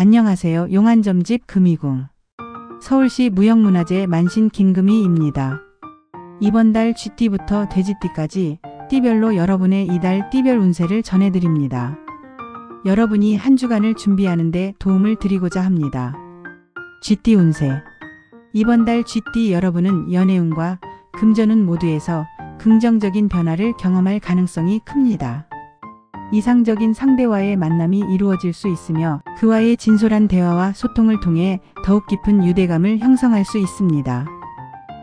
안녕하세요. 용안점집 금이궁 서울시 무형문화재 만신 김금희입니다. 이번 달 쥐띠부터 돼지띠까지 띠별로 여러분의 이달 띠별 운세를 전해드립니다. 여러분이 한 주간을 준비하는 데 도움을 드리고자 합니다. 쥐띠 운세. 이번 달 쥐띠 여러분은 연애운과 금전운 모두에서 긍정적인 변화를 경험할 가능성이 큽니다. 이상적인 상대와의 만남이 이루어질 수 있으며 그와의 진솔한 대화와 소통을 통해 더욱 깊은 유대감을 형성할 수 있습니다.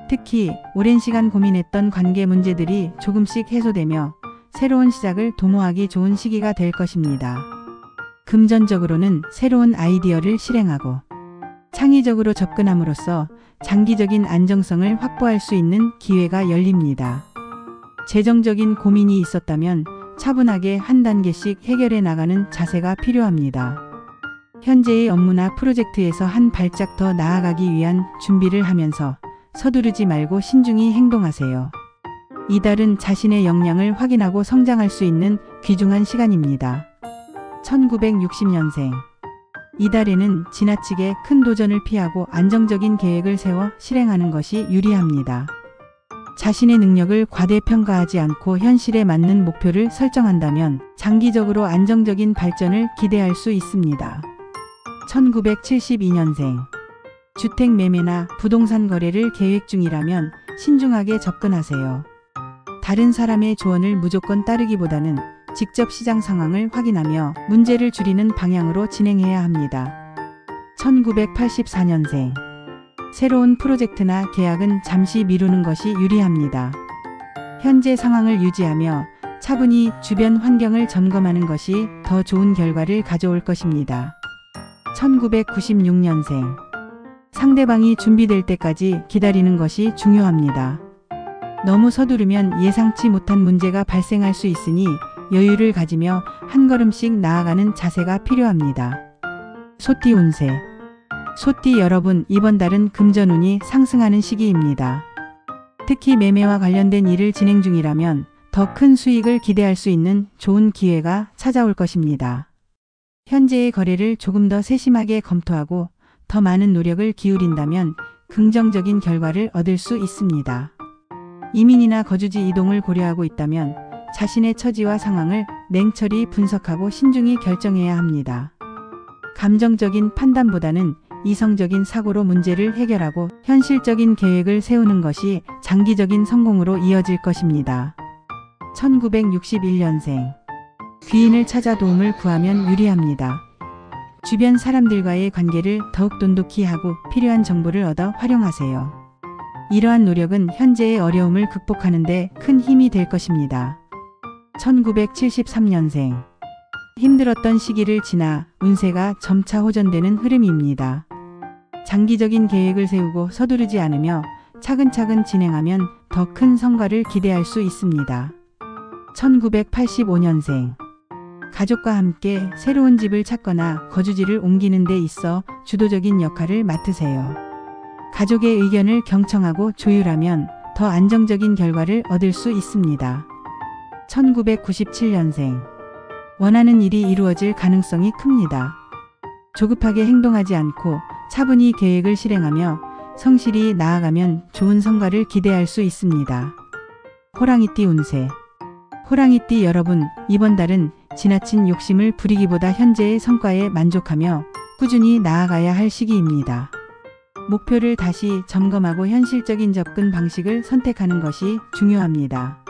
특히 오랜 시간 고민했던 관계 문제들이 조금씩 해소되며 새로운 시작을 도모하기 좋은 시기가 될 것입니다. 금전적으로는 새로운 아이디어를 실행하고 창의적으로 접근함으로써 장기적인 안정성을 확보할 수 있는 기회가 열립니다. 재정적인 고민이 있었다면 차분하게 한 단계씩 해결해 나가는 자세가 필요합니다. 현재의 업무나 프로젝트에서 한 발짝 더 나아가기 위한 준비를 하면서 서두르지 말고 신중히 행동하세요. 이달은 자신의 역량을 확인하고 성장할 수 있는 귀중한 시간입니다. 1960년생. 이달에는 지나치게 큰 도전을 피하고 안정적인 계획을 세워 실행하는 것이 유리합니다. 자신의 능력을 과대평가하지 않고 현실에 맞는 목표를 설정한다면 장기적으로 안정적인 발전을 기대할 수 있습니다. 1972년생. 주택 매매나 부동산 거래를 계획 중이라면 신중하게 접근하세요. 다른 사람의 조언을 무조건 따르기보다는 직접 시장 상황을 확인하며 문제를 줄이는 방향으로 진행해야 합니다. 1984년생. 새로운 프로젝트나 계약은 잠시 미루는 것이 유리합니다. 현재 상황을 유지하며 차분히 주변 환경을 점검하는 것이 더 좋은 결과를 가져올 것입니다. 1996년생. 상대방이 준비될 때까지 기다리는 것이 중요합니다. 너무 서두르면 예상치 못한 문제가 발생할 수 있으니 여유를 가지며 한 걸음씩 나아가는 자세가 필요합니다. 소띠 운세. 소띠 여러분, 이번 달은 금전운이 상승하는 시기입니다. 특히 매매와 관련된 일을 진행 중이라면 더 큰 수익을 기대할 수 있는 좋은 기회가 찾아올 것입니다. 현재의 거래를 조금 더 세심하게 검토하고 더 많은 노력을 기울인다면 긍정적인 결과를 얻을 수 있습니다. 이민이나 거주지 이동을 고려하고 있다면 자신의 처지와 상황을 냉철히 분석하고 신중히 결정해야 합니다. 감정적인 판단보다는 이성적인 사고로 문제를 해결하고 현실적인 계획을 세우는 것이 장기적인 성공으로 이어질 것입니다. 1961년생. 귀인을 찾아 도움을 구하면 유리합니다. 주변 사람들과의 관계를 더욱 돈독히 하고 필요한 정보를 얻어 활용하세요. 이러한 노력은 현재의 어려움을 극복하는 데 큰 힘이 될 것입니다. 1973년생. 힘들었던 시기를 지나 운세가 점차 호전되는 흐름입니다. 장기적인 계획을 세우고 서두르지 않으며 차근차근 진행하면 더 큰 성과를 기대할 수 있습니다. 1985년생. 가족과 함께 새로운 집을 찾거나 거주지를 옮기는 데 있어 주도적인 역할을 맡으세요. 가족의 의견을 경청하고 조율하면 더 안정적인 결과를 얻을 수 있습니다. 1997년생. 원하는 일이 이루어질 가능성이 큽니다. 조급하게 행동하지 않고 차분히 계획을 실행하며 성실히 나아가면 좋은 성과를 기대할 수 있습니다. 호랑이띠 운세. 호랑이띠 여러분, 이번 달은 지나친 욕심을 부리기보다 현재의 성과에 만족하며 꾸준히 나아가야 할 시기입니다. 목표를 다시 점검하고 현실적인 접근 방식을 선택하는 것이 중요합니다.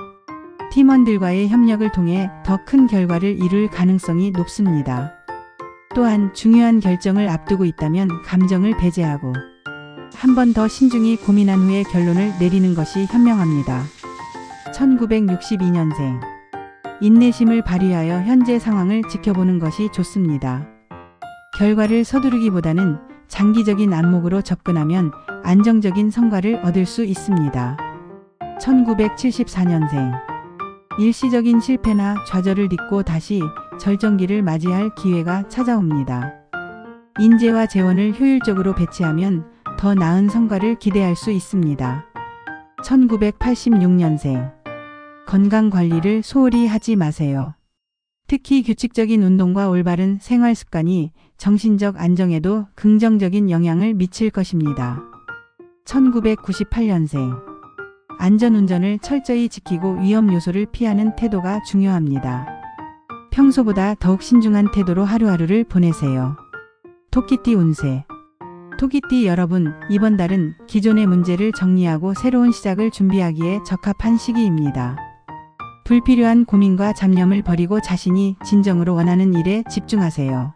팀원들과의 협력을 통해 더 큰 결과를 이룰 가능성이 높습니다. 또한 중요한 결정을 앞두고 있다면 감정을 배제하고 한 번 더 신중히 고민한 후에 결론을 내리는 것이 현명합니다. 1962년생. 인내심을 발휘하여 현재 상황을 지켜보는 것이 좋습니다. 결과를 서두르기보다는 장기적인 안목으로 접근하면 안정적인 성과를 얻을 수 있습니다. 1974년생. 일시적인 실패나 좌절을 딛고 다시 절정기를 맞이할 기회가 찾아옵니다. 인재와 재원을 효율적으로 배치하면 더 나은 성과를 기대할 수 있습니다. 1986년생. 건강관리를 소홀히 하지 마세요. 특히 규칙적인 운동과 올바른 생활 습관이 정신적 안정에도 긍정적인 영향을 미칠 것입니다. 1998년생. 안전운전을 철저히 지키고 위험 요소를 피하는 태도가 중요합니다. 평소보다 더욱 신중한 태도로 하루하루를 보내세요. 토끼띠 운세. 토끼띠 여러분, 이번 달은 기존의 문제를 정리하고 새로운 시작을 준비하기에 적합한 시기입니다. 불필요한 고민과 잡념을 버리고 자신이 진정으로 원하는 일에 집중하세요.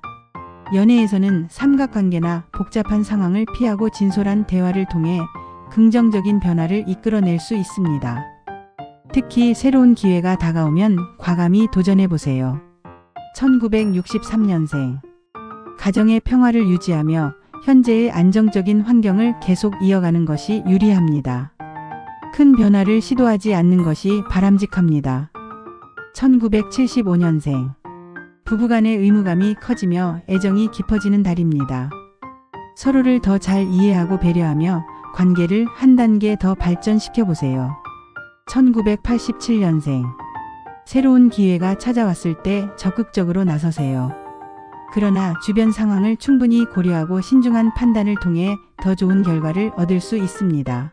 연애에서는 삼각관계나 복잡한 상황을 피하고 진솔한 대화를 통해 긍정적인 변화를 이끌어낼 수 있습니다. 특히 새로운 기회가 다가오면 과감히 도전해보세요. 1963년생. 가정의 평화를 유지하며 현재의 안정적인 환경을 계속 이어가는 것이 유리합니다. 큰 변화를 시도하지 않는 것이 바람직합니다. 1975년생. 부부간의 의무감이 커지며 애정이 깊어지는 달입니다. 서로를 더 잘 이해하고 배려하며 관계를 한 단계 더 발전시켜 보세요. 1987년생. 새로운 기회가 찾아왔을 때 적극적으로 나서세요. 그러나 주변 상황을 충분히 고려하고 신중한 판단을 통해 더 좋은 결과를 얻을 수 있습니다.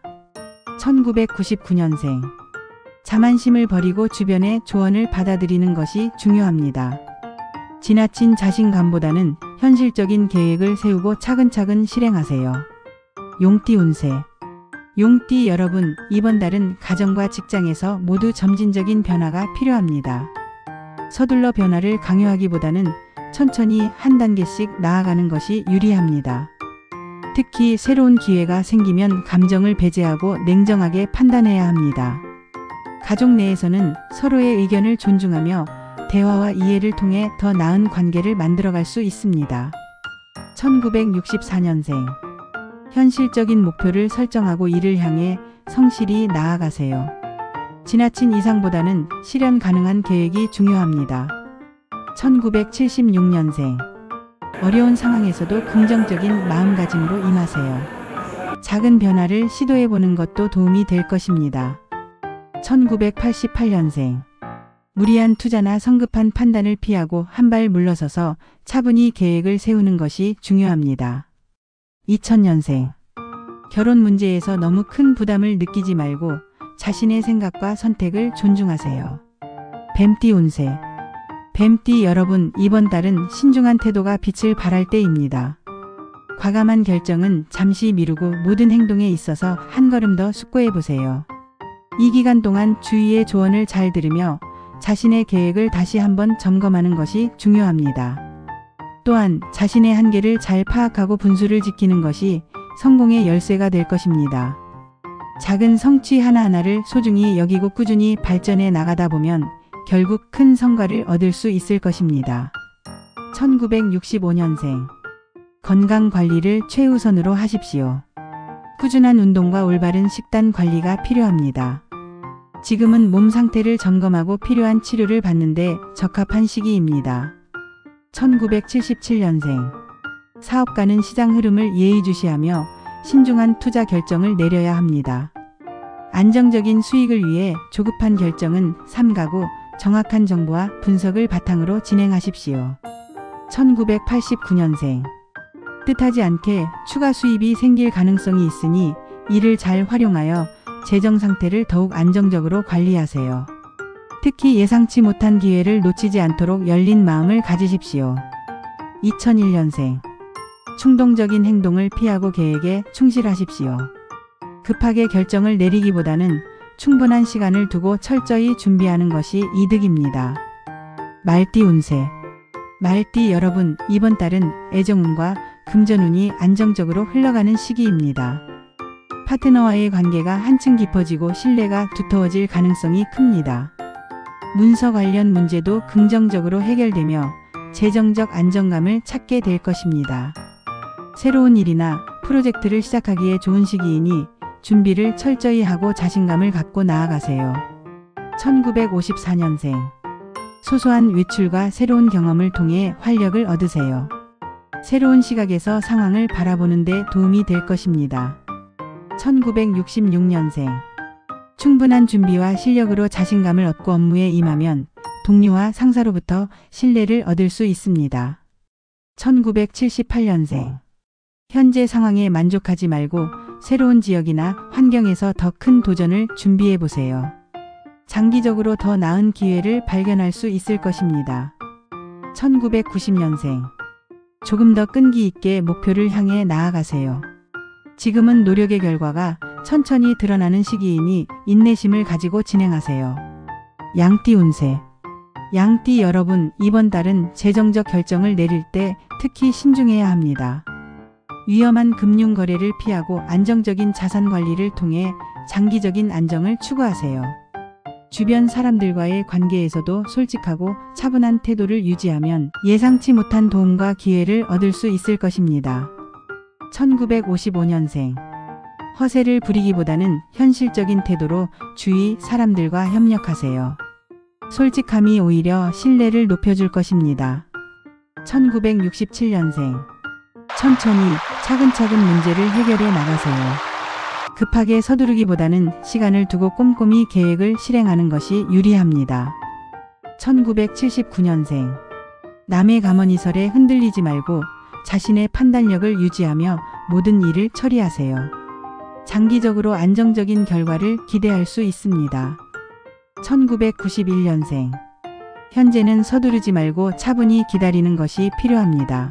1999년생. 자만심을 버리고 주변의 조언을 받아들이는 것이 중요합니다. 지나친 자신감보다는 현실적인 계획을 세우고 차근차근 실행하세요. 용띠 운세. 용띠 여러분, 이번 달은 가정과 직장에서 모두 점진적인 변화가 필요합니다. 서둘러 변화를 강요하기보다는 천천히 한 단계씩 나아가는 것이 유리합니다. 특히 새로운 기회가 생기면 감정을 배제하고 냉정하게 판단해야 합니다. 가족 내에서는 서로의 의견을 존중하며 대화와 이해를 통해 더 나은 관계를 만들어갈 수 있습니다. 1964년생. 현실적인 목표를 설정하고 이를 향해 성실히 나아가세요. 지나친 이상보다는 실현 가능한 계획이 중요합니다. 1976년생. 어려운 상황에서도 긍정적인 마음가짐으로 임하세요. 작은 변화를 시도해보는 것도 도움이 될 것입니다. 1988년생. 무리한 투자나 성급한 판단을 피하고 한 발 물러서서 차분히 계획을 세우는 것이 중요합니다. 2000년생. 결혼 문제에서 너무 큰 부담을 느끼지 말고 자신의 생각과 선택을 존중하세요. 뱀띠 운세. 뱀띠 여러분, 이번 달은 신중한 태도가 빛을 발할 때입니다. 과감한 결정은 잠시 미루고 모든 행동에 있어서 한 걸음 더 숙고해보세요. 이 기간 동안 주위의 조언을 잘 들으며 자신의 계획을 다시 한번 점검하는 것이 중요합니다. 또한 자신의 한계를 잘 파악하고 분수를 지키는 것이 성공의 열쇠가 될 것입니다. 작은 성취 하나하나를 소중히 여기고 꾸준히 발전해 나가다 보면 결국 큰 성과를 얻을 수 있을 것입니다. 1965년생. 건강 관리를 최우선으로 하십시오. 꾸준한 운동과 올바른 식단 관리가 필요합니다. 지금은 몸 상태를 점검하고 필요한 치료를 받는데 적합한 시기입니다. 1977년생. 사업가는 시장 흐름을 예의주시하며 신중한 투자 결정을 내려야 합니다. 안정적인 수익을 위해 조급한 결정은 삼가고 정확한 정보와 분석을 바탕으로 진행하십시오. 1989년생. 뜻하지 않게 추가 수입이 생길 가능성이 있으니 이를 잘 활용하여 재정 상태를 더욱 안정적으로 관리하세요. 특히 예상치 못한 기회를 놓치지 않도록 열린 마음을 가지십시오. 2001년생. 충동적인 행동을 피하고 계획에 충실하십시오. 급하게 결정을 내리기보다는 충분한 시간을 두고 철저히 준비하는 것이 이득입니다. 말띠 운세. 말띠 여러분, 이번 달은 애정운과 금전운이 안정적으로 흘러가는 시기입니다. 파트너와의 관계가 한층 깊어지고 신뢰가 두터워질 가능성이 큽니다. 문서 관련 문제도 긍정적으로 해결되며 재정적 안정감을 찾게 될 것입니다. 새로운 일이나 프로젝트를 시작하기에 좋은 시기이니 준비를 철저히 하고 자신감을 갖고 나아가세요. 1954년생. 소소한 외출과 새로운 경험을 통해 활력을 얻으세요. 새로운 시각에서 상황을 바라보는 데 도움이 될 것입니다. 1966년생. 충분한 준비와 실력으로 자신감을 얻고 업무에 임하면 동료와 상사로부터 신뢰를 얻을 수 있습니다. 1978년생. 현재 상황에 만족하지 말고 새로운 지역이나 환경에서 더 큰 도전을 준비해 보세요. 장기적으로 더 나은 기회를 발견할 수 있을 것입니다. 1990년생. 조금 더 끈기 있게 목표를 향해 나아가세요. 지금은 노력의 결과가 천천히 드러나는 시기이니 인내심을 가지고 진행하세요. 양띠 운세. 양띠 여러분, 이번 달은 재정적 결정을 내릴 때 특히 신중해야 합니다. 위험한 금융 거래를 피하고 안정적인 자산 관리를 통해 장기적인 안정을 추구하세요. 주변 사람들과의 관계에서도 솔직하고 차분한 태도를 유지하면 예상치 못한 도움과 기회를 얻을 수 있을 것입니다. 1955년생. 허세를 부리기보다는 현실적인 태도로 주위 사람들과 협력하세요. 솔직함이 오히려 신뢰를 높여줄 것입니다. 1967년생. 천천히 차근차근 문제를 해결해 나가세요. 급하게 서두르기보다는 시간을 두고 꼼꼼히 계획을 실행하는 것이 유리합니다. 1979년생. 남의 감언이설에 흔들리지 말고 자신의 판단력을 유지하며 모든 일을 처리하세요. 장기적으로 안정적인 결과를 기대할 수 있습니다. 1991년생. 현재는 서두르지 말고 차분히 기다리는 것이 필요합니다.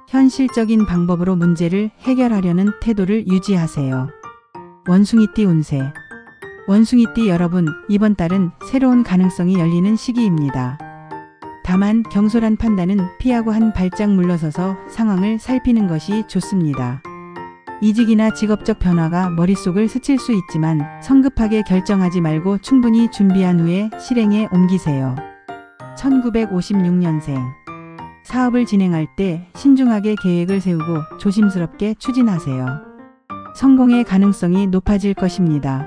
현실적인 방법으로 문제를 해결하려는 태도를 유지하세요. 원숭이띠 운세. 원숭이띠 여러분, 이번 달은 새로운 가능성이 열리는 시기입니다. 다만 경솔한 판단은 피하고 한 발짝 물러서서 상황을 살피는 것이 좋습니다. 이직이나 직업적 변화가 머릿속을 스칠 수 있지만 성급하게 결정하지 말고 충분히 준비한 후에 실행에 옮기세요. 1956년생. 사업을 진행할 때 신중하게 계획을 세우고 조심스럽게 추진하세요. 성공의 가능성이 높아질 것입니다.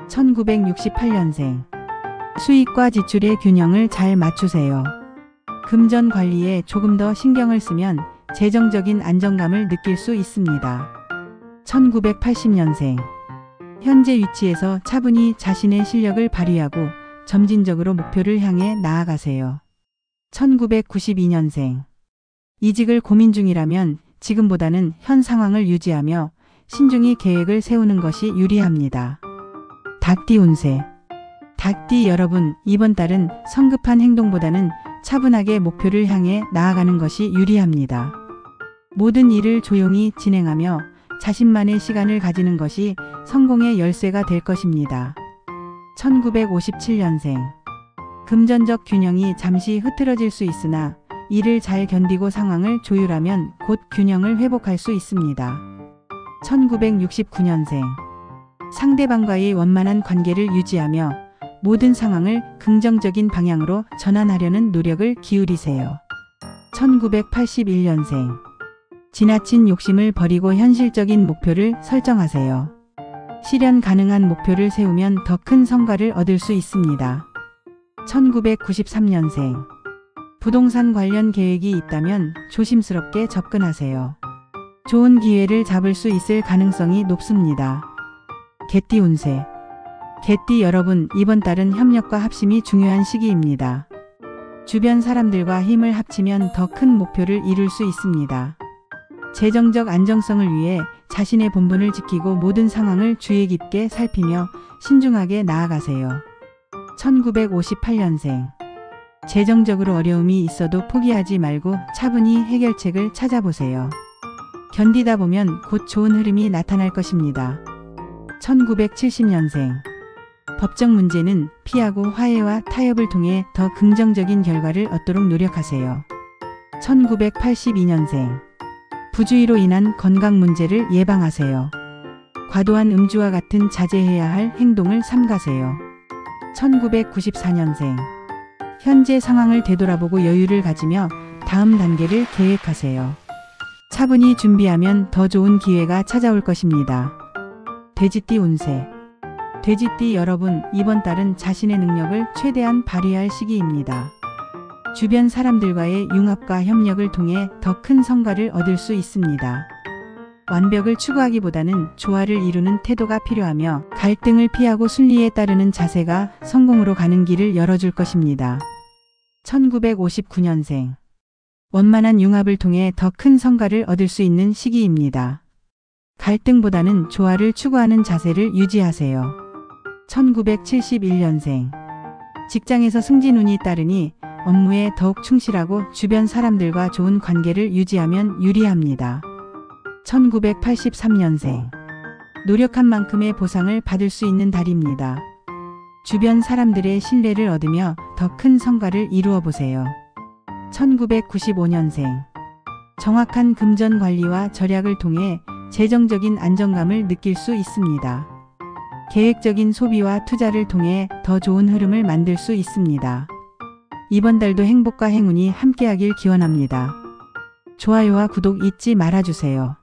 1968년생. 수익과 지출의 균형을 잘 맞추세요. 금전 관리에 조금 더 신경을 쓰면 재정적인 안정감을 느낄 수 있습니다. 1980년생. 현재 위치에서 차분히 자신의 실력을 발휘하고 점진적으로 목표를 향해 나아가세요. 1992년생. 이직을 고민 중이라면 지금보다는 현 상황을 유지하며 신중히 계획을 세우는 것이 유리합니다. 닭띠 운세. 닭띠 여러분, 이번 달은 성급한 행동보다는 차분하게 목표를 향해 나아가는 것이 유리합니다. 모든 일을 조용히 진행하며 자신만의 시간을 가지는 것이 성공의 열쇠가 될 것입니다. 1957년생. 금전적 균형이 잠시 흐트러질 수 있으나 이를 잘 견디고 상황을 조율하면 곧 균형을 회복할 수 있습니다. 1969년생. 상대방과의 원만한 관계를 유지하며 모든 상황을 긍정적인 방향으로 전환하려는 노력을 기울이세요. 1981년생. 지나친 욕심을 버리고 현실적인 목표를 설정하세요. 실현 가능한 목표를 세우면 더 큰 성과를 얻을 수 있습니다. 1993년생. 부동산 관련 계획이 있다면 조심스럽게 접근하세요. 좋은 기회를 잡을 수 있을 가능성이 높습니다. 개띠 운세. 개띠 여러분, 이번 달은 협력과 합심이 중요한 시기입니다. 주변 사람들과 힘을 합치면 더 큰 목표를 이룰 수 있습니다. 재정적 안정성을 위해 자신의 본분을 지키고 모든 상황을 주의 깊게 살피며 신중하게 나아가세요. 1958년생. 재정적으로 어려움이 있어도 포기하지 말고 차분히 해결책을 찾아보세요. 견디다 보면 곧 좋은 흐름이 나타날 것입니다. 1970년생. 법적 문제는 피하고 화해와 타협을 통해 더 긍정적인 결과를 얻도록 노력하세요. 1982년생. 부주의로 인한 건강 문제를 예방하세요. 과도한 음주와 같은 자제해야 할 행동을 삼가세요. 1994년생. 현재 상황을 되돌아보고 여유를 가지며 다음 단계를 계획하세요. 차분히 준비하면 더 좋은 기회가 찾아올 것입니다. 돼지띠 운세. 돼지띠 여러분, 이번 달은 자신의 능력을 최대한 발휘할 시기입니다. 주변 사람들과의 융합과 협력을 통해 더 큰 성과를 얻을 수 있습니다. 완벽을 추구하기보다는 조화를 이루는 태도가 필요하며 갈등을 피하고 순리에 따르는 자세가 성공으로 가는 길을 열어줄 것입니다. 1959년생. 원만한 융합을 통해 더 큰 성과를 얻을 수 있는 시기입니다. 갈등보다는 조화를 추구하는 자세를 유지하세요. 1971년생. 직장에서 승진운이 따르니 업무에 더욱 충실하고 주변 사람들과 좋은 관계를 유지하면 유리합니다. 1983년생. 노력한 만큼의 보상을 받을 수 있는 달입니다. 주변 사람들의 신뢰를 얻으며 더 큰 성과를 이루어 보세요. 1995년생. 정확한 금전 관리와 절약을 통해 재정적인 안정감을 느낄 수 있습니다. 계획적인 소비와 투자를 통해 더 좋은 흐름을 만들 수 있습니다. 이번 달도 행복과 행운이 함께하길 기원합니다. 좋아요와 구독 잊지 말아주세요.